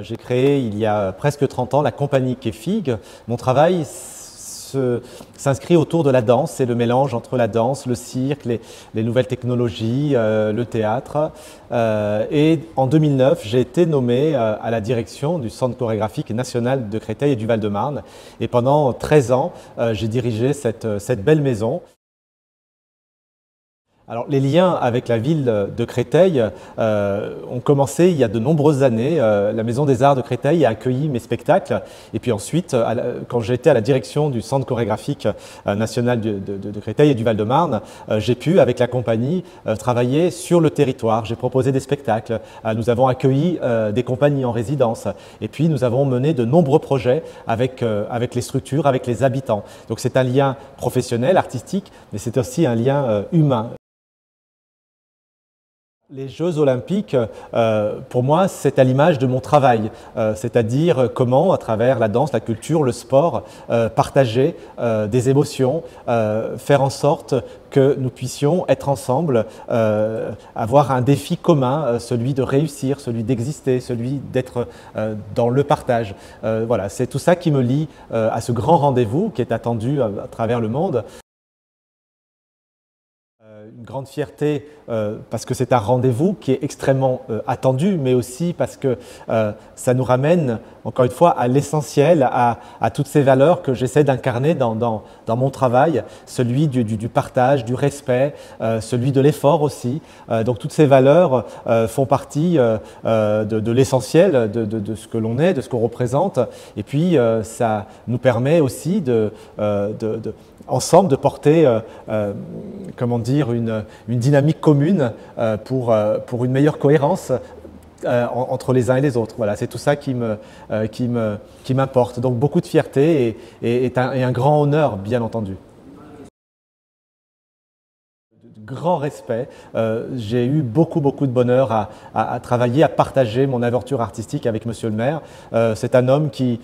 J'ai créé il y a presque 30 ans la compagnie Kefig. Mon travail s'inscrit autour de la danse. C'est le mélange entre la danse, le cirque, les nouvelles technologies, le théâtre. Et en 2009, j'ai été nommé à la direction du Centre chorégraphique national de Créteil et du Val-de-Marne. Et pendant 13 ans, j'ai dirigé cette belle maison. Alors, les liens avec la ville de Créteil ont commencé il y a de nombreuses années. La Maison des Arts de Créteil a accueilli mes spectacles. Et puis ensuite, quand j'ai été à la direction du Centre chorégraphique national de Créteil et du Val-de-Marne, j'ai pu, avec la compagnie, travailler sur le territoire. J'ai proposé des spectacles. Nous avons accueilli des compagnies en résidence. Et puis, nous avons mené de nombreux projets avec les structures, avec les habitants. Donc, c'est un lien professionnel, artistique, mais c'est aussi un lien humain. Les Jeux olympiques, pour moi, c'est à l'image de mon travail, c'est-à-dire comment, à travers la danse, la culture, le sport, partager des émotions, faire en sorte que nous puissions être ensemble, avoir un défi commun, celui de réussir, celui d'exister, celui d'être dans le partage. Voilà, c'est tout ça qui me lie à ce grand rendez-vous qui est attendu à travers le monde. Une grande fierté parce que c'est un rendez-vous qui est extrêmement attendu, mais aussi parce que ça nous ramène, encore une fois, à l'essentiel, à toutes ces valeurs que j'essaie d'incarner dans mon travail, celui du partage, du respect, celui de l'effort aussi. Donc toutes ces valeurs font partie de l'essentiel de ce que l'on est, de ce qu'on représente. Et puis ça nous permet aussi ensemble de porter, comment dire, une dynamique commune pour une meilleure cohérence entre les uns et les autres. Voilà, c'est tout ça qui m'importe. Donc beaucoup de fierté et un grand honneur, bien entendu. Grand respect. J'ai eu beaucoup de bonheur à travailler, à partager mon aventure artistique avec Monsieur le maire. C'est un homme qui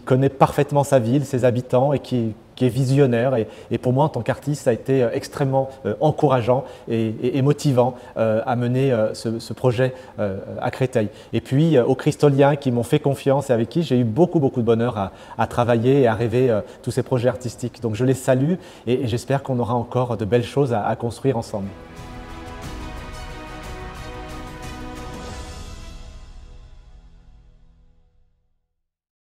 connaît parfaitement sa ville, ses habitants et qui est visionnaire. Et pour moi, en tant qu'artiste, ça a été extrêmement encourageant et motivant à mener ce projet à Créteil. Et puis aux Cristoliens qui m'ont fait confiance et avec qui j'ai eu beaucoup de bonheur à travailler et à rêver tous ces projets artistiques. Donc je les salue et j'espère qu'on aura encore de belles choses à construire ensemble.